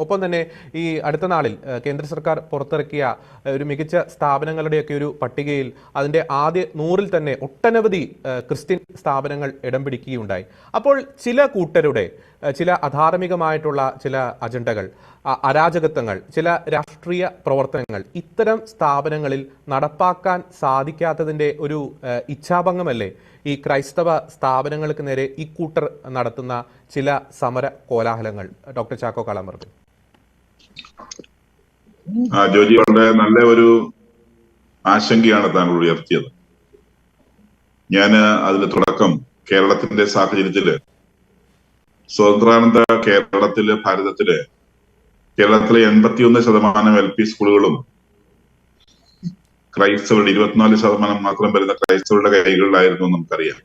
ഒപ്പം തന്നെ ഈ അടുത്ത നാളിൽ കേന്ദ്ര സർക്കാർ പുറത്തിറക്കിയ ഒരു മികച്ച സ്ഥാപനങ്ങളുടെയൊക്കെ ഒരു പട്ടികയിൽ അതിൻ്റെ ആദ്യ 100-ൽ തന്നെ ഒട്ടനവധി ക്രിസ്ത്യൻ സ്ഥാപനങ്ങൾ ഇടം പിടിക്കുകയുണ്ടായി. അപ്പോൾ ചില കൂട്ടരുടെ ചില അധാർമികമായിട്ടുള്ള ചില അജണ്ടകൾ, അരാജകത്വങ്ങൾ, ചില രാഷ്ട്രീയ പ്രവർത്തനങ്ങൾ ഇത്തരം സ്ഥാപനങ്ങളിൽ നടപ്പാക്കാൻ സാധിക്കാത്തതിൻ്റെ ഒരു ഇച്ഛാഭംഗമല്ലേ ഈ ക്രൈസ്തവ സ്ഥാപനങ്ങൾക്ക് നേരെ ഇക്കൂട്ടർ നടത്തുന്ന ചില സമര കോലാഹലങ്ങൾ? ഡോക്ടർ ചാക്കോ കാളാമറുകൻ. ജോജി, വളരെ നല്ല ഒരു ആശങ്കയാണ് താങ്കൾ ഉയർത്തിയത്. ഞാൻ അതിന്റെ തുടക്കം കേരളത്തിന്റെ സാഹചര്യത്തില് സ്വതന്ത്രാനന്ത ഭാരതത്തിലെ 81% LP സ്കൂളുകളും ക്രൈസ്തവരുടെ 24% മാത്രം വരുന്ന ക്രൈസ്തവരുടെ കൈകളിലായിരുന്നു നമുക്കറിയാം.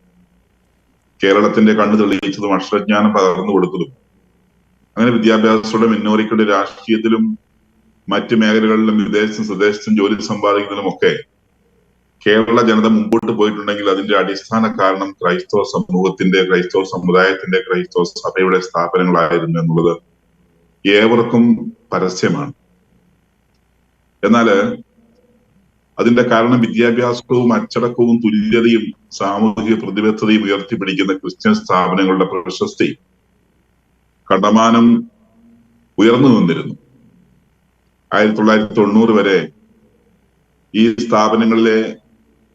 കേരളത്തിന്റെ കണ്ണു തെളിയിച്ചതും അക്ഷരജ്ഞാനം പകർന്നു കൊടുത്തതും അങ്ങനെ വിദ്യാഭ്യാസത്തോടെ മിന്നോറിക്കളുടെ രാഷ്ട്രീയത്തിലും മറ്റു മേഖലകളിലും വിദേശത്തും സ്വദേശത്തും ജോലി സമ്പാദിക്കുന്നതിലും ഒക്കെ കേരള ജനത മുമ്പോട്ട് പോയിട്ടുണ്ടെങ്കിൽ അതിന്റെ അടിസ്ഥാന കാരണം ക്രൈസ്തവ സമൂഹത്തിന്റെ, ക്രൈസ്തവ സമുദായത്തിന്റെ, ക്രൈസ്തവ സഭയുടെ സ്ഥാപനങ്ങളായിരുന്നു എന്നുള്ളത് ഏവർക്കും പരസ്യമാണ്. എന്നാല് അതിന്റെ കാരണം വിദ്യാഭ്യാസവും അച്ചടക്കവും തുല്യതയും സാമൂഹിക പ്രതിബദ്ധതയും ഉയർത്തിപ്പിടിക്കുന്ന ക്രിസ്ത്യൻ സ്ഥാപനങ്ങളുടെ പ്രശസ്തി കണ്ടമാനം ഉയർന്നു നിന്നിരുന്നു. 1990 വരെ ഈ സ്ഥാപനങ്ങളിലെ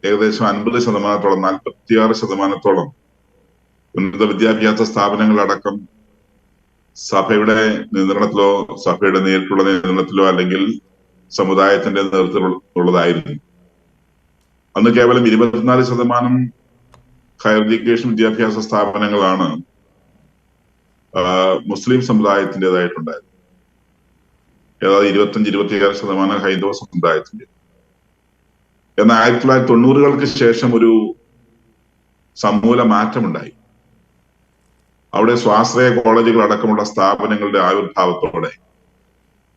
ഏകദേശം 50%, 46% ഉന്നത വിദ്യാഭ്യാസ സ്ഥാപനങ്ങളടക്കം സഭയുടെ നിയന്ത്രണത്തിലോ സഭയുടെ നേരിട്ടുള്ള നിയന്ത്രണത്തിലോ അല്ലെങ്കിൽ സമുദായത്തിന്റെ നേതൃത്വത്തിലുള്ളതായിരുന്നു. അന്ന് കേവലം 24% ഹയർ എഡ്യൂക്കേഷൻ വിദ്യാഭ്യാസ സ്ഥാപനങ്ങളാണ് മുസ്ലിം സമുദായത്തിൻ്റെതായിട്ടുണ്ടായത്. ഏതാണ്ട് 25-26% ഹൈന്ദവ സമുദായത്തിന്റെ. എന്നാൽ 1990-കൾക്ക് ശേഷം ഒരു സമൂല മാറ്റമുണ്ടായി. അവിടെ സ്വാശ്രയ കോളേജുകൾ അടക്കമുള്ള സ്ഥാപനങ്ങളുടെ ആവിർഭാവത്തോടെ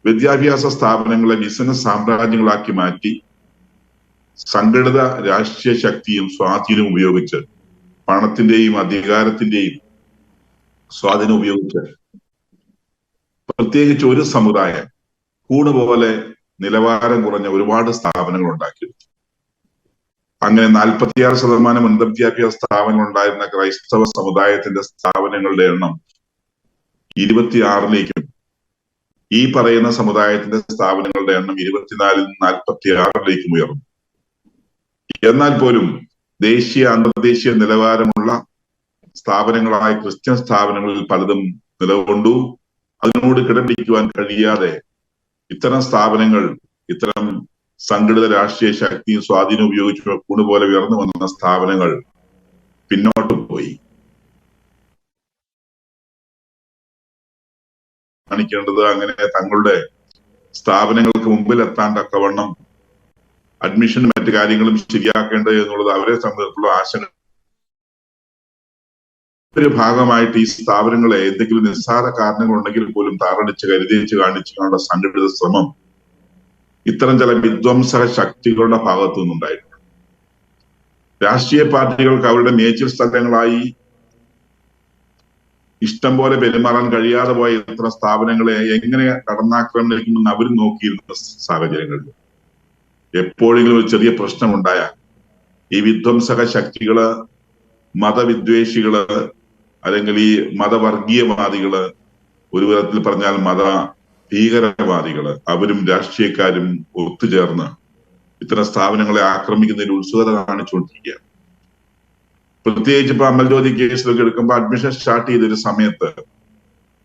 വിദ്യാഭ്യാസ സ്ഥാപനങ്ങളെ ബിസിനസ് സാമ്രാജ്യങ്ങളാക്കി മാറ്റി സംഘടിത രാഷ്ട്രീയ ശക്തിയും സ്വാധീനവും ഉപയോഗിച്ച്, പണത്തിന്റെയും അധികാരത്തിന്റെയും സ്വാധീനം ഉപയോഗിച്ച് പ്രത്യേകിച്ച് ഒരു സമുദായം കൂടുപോലെ നിലവാരം കുറഞ്ഞ ഒരുപാട് സ്ഥാപനങ്ങൾ ഉണ്ടാക്കിയെടുത്തു. അങ്ങനെ 46% ഉന്നത വിദ്യാഭ്യാസ സ്ഥാപനങ്ങൾ ഉണ്ടായിരുന്ന ക്രൈസ്തവ സമുദായത്തിന്റെ സ്ഥാപനങ്ങളുടെ എണ്ണം 26-ലേക്കും ഈ പറയുന്ന സമുദായത്തിന്റെ സ്ഥാപനങ്ങളുടെ എണ്ണം 24-ൽ നിന്ന് 46-ലേക്കും ഉയർന്നു. എന്നാൽ പോലും ദേശീയ അന്തർദേശീയ നിലവാരമുള്ള സ്ഥാപനങ്ങളായ ക്രിസ്ത്യൻ സ്ഥാപനങ്ങളിൽ പലതും നിലകൊണ്ടു. അതിനോട് കിടപിടിക്കുവാൻ കഴിയാതെ ഇത്തരം സ്ഥാപനങ്ങൾ, ഇത്തരം സംഘടിത രാഷ്ട്രീയ ശക്തിയും സ്വാധീനം ഉപയോഗിച്ച് കൂടുപോലെ ഉയർന്നു വന്ന സ്ഥാപനങ്ങൾ പിന്നോട്ട് പോയി. കാണിക്കേണ്ടത് അങ്ങനെ തങ്ങളുടെ സ്ഥാപനങ്ങൾക്ക് മുമ്പിൽ എത്താൻ തക്കവണ്ണം അഡ്മിഷൻ മറ്റു കാര്യങ്ങളും ശരിയാക്കേണ്ടത് എന്നുള്ളത് അവരെ സംബന്ധിച്ചുള്ള ആശങ്ക. ഒരു ഭാഗമായിട്ട് ഈ സ്ഥാപനങ്ങളെ എന്തെങ്കിലും നിസ്സാര കാരണങ്ങൾ ഉണ്ടെങ്കിൽ പോലും താറടിച്ച് കരുതിച്ച് കാണിച്ചുകൊണ്ടുള്ള സംഘടിത ശ്രമം ഇത്തരം ചില വിധ്വംസക ശക്തികളുടെ ഭാഗത്തു നിന്നുണ്ടായിട്ടുണ്ട്. രാഷ്ട്രീയ പാർട്ടികൾക്ക് അവരുടെ മേച്ചിൽ സ്ഥലങ്ങളായി ഇഷ്ടം പോലെ പെരുമാറാൻ കഴിയാതെ പോയ ഇത്തരം സ്ഥാപനങ്ങളെ എങ്ങനെ കടന്നാക്രമിക്കുമെന്ന് അവർ നോക്കിയിരുന്ന സാഹചര്യങ്ങളിൽ എപ്പോഴെങ്കിലും ഒരു ചെറിയ പ്രശ്നമുണ്ടായാൽ ഈ വിധ്വംസക ശക്തികള്, മതവിദ്വേഷികള്, അല്ലെങ്കിൽ ഈ മതവർഗീയവാദികള്, ഒരു വിധത്തിൽ പറഞ്ഞാൽ മത ഭീകരവാദികള്, അവരും രാഷ്ട്രീയക്കാരും ഒത്തുചേർന്ന് ഇത്തരം സ്ഥാപനങ്ങളെ ആക്രമിക്കുന്നതിൽ ഉത്സുകത കാണിച്ചുകൊണ്ടിരിക്കുകയാണ്. പ്രത്യേകിച്ച് ഇപ്പൊ അമൽജ്യോതി കേസിലൊക്കെ എടുക്കുമ്പോൾ അഡ്മിഷൻ സ്റ്റാർട്ട് ചെയ്തൊരു സമയത്ത്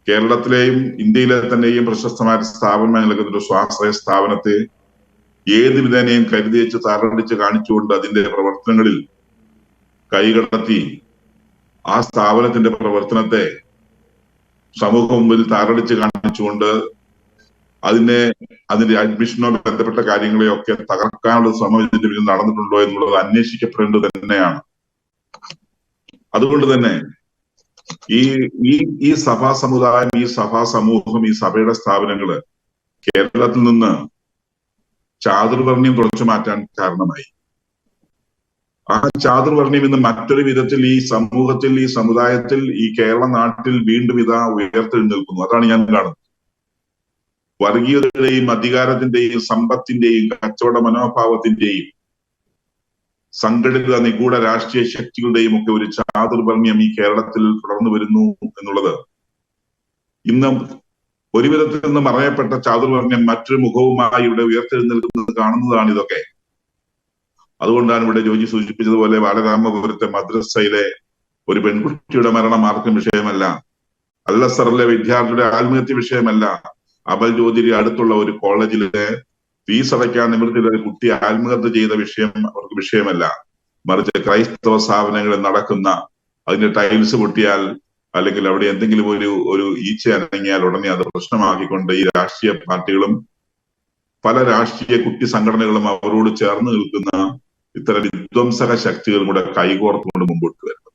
കേരളത്തിലെയും ഇന്ത്യയിലെ തന്നെയും പ്രശസ്തമായ സ്ഥാപനം നൽകുന്ന ഒരു സ്വാശ്രയ സ്ഥാപനത്തെ ഏത് വിധേനയും കരുതിച്ച് താറടിച്ച് കാണിച്ചുകൊണ്ട് അതിന്റെ പ്രവർത്തനങ്ങളിൽ കൈകടത്തി ആ സ്ഥാപനത്തിന്റെ പ്രവർത്തനത്തെ സമൂഹം മുമ്പിൽ താറടിച്ച് കാണിച്ചുകൊണ്ട് അതിന്റെ അഡ്മിഷനോ ബന്ധപ്പെട്ട കാര്യങ്ങളെയൊക്കെ തകർക്കാനുള്ള ശ്രമം ഇതിന്റെ പിന്നിൽ നടന്നിട്ടുണ്ടോ എന്നുള്ളത് അന്വേഷിക്കപ്പെടേണ്ടത് തന്നെയാണ്. അതുകൊണ്ട് തന്നെ ഈ സഭാ സമുദായം, ഈ സഭാ സമൂഹം, ഈ സഭയുടെ സ്ഥാപനങ്ങള് കേരളത്തിൽ നിന്ന് ചാതുർവർണ്ണ്യം തുടച്ചു മാറ്റാൻ കാരണമായി. ആ ചാതുർവർണ്ണ്യം ഇന്ന് മറ്റൊരു വിധത്തിൽ ഈ സമൂഹത്തിൽ, ഈ സമുദായത്തിൽ, ഈ കേരള നാട്ടിൽ വീണ്ടും ഇതാ ഉയർത്തെഴുന്നേൽക്കുന്നു. അതാണ് ഞാൻ കാണുന്നത്. വർഗീയതയുടെയും അധികാരത്തിന്റെയും സമ്പത്തിന്റെയും കച്ചവട മനോഭാവത്തിന്റെയും സംഘടിത നിഗൂഢ രാഷ്ട്രീയ ശക്തികളുടെയും ഒക്കെ ഒരു ചാതുർവർണ്ണ്യം ഈ കേരളത്തിൽ തുടർന്നു വരുന്നു എന്നുള്ളത് ഇന്ന് ഒരു വിധത്തിൽ നിന്ന് മറയപ്പെട്ട ചാതുർവർണ്ണ്യം മറ്റൊരു മുഖവുമായി ഇവിടെ ഉയർത്തെഴുന്നേൽക്കുന്നത് കാണുന്നതാണ് ഇതൊക്കെ. അതുകൊണ്ടാണ് ഇവിടെ ജോജി സൂചിപ്പിച്ചതുപോലെ ബാലരാമപുരത്തെ മദ്രസയിലെ ഒരു പെൺകുട്ടിയുടെ മരണം ആർക്കും വിഷയമല്ല, അൽ-അസ്ഹറിലെ വിദ്യാർത്ഥിയുടെ ആത്മഹത്യ വിഷയമല്ല, അബൽ ജ്യോതിരി അടുത്തുള്ള ഒരു കോളേജിലെ ഫീസ് അടയ്ക്കാൻ നിവൃത്തിയുള്ള ഒരു കുട്ടി ആത്മഹത്യ ചെയ്ത വിഷയം അവർക്ക് വിഷയമല്ല. മറിച്ച് ക്രൈസ്തവ സ്ഥാപനങ്ങളിൽ നടക്കുന്ന അതിന്റെ ടൈൽസ് പൊട്ടിയാൽ അല്ലെങ്കിൽ അവിടെ എന്തെങ്കിലും ഒരു ഈച്ച അനങ്ങിയാൽ ഉടനെ അത് പ്രശ്നമാക്കിക്കൊണ്ട് ഈ രാഷ്ട്രീയ പാർട്ടികളും പല രാഷ്ട്രീയ കുട്ടി സംഘടനകളും അവരോട് ചേർന്ന് നിൽക്കുന്ന ഇത്തരം വിധ്വംസക ശക്തികളും കൂടെ കൈകോർത്തുകൊണ്ട് മുമ്പോട്ട് വരുന്നത്.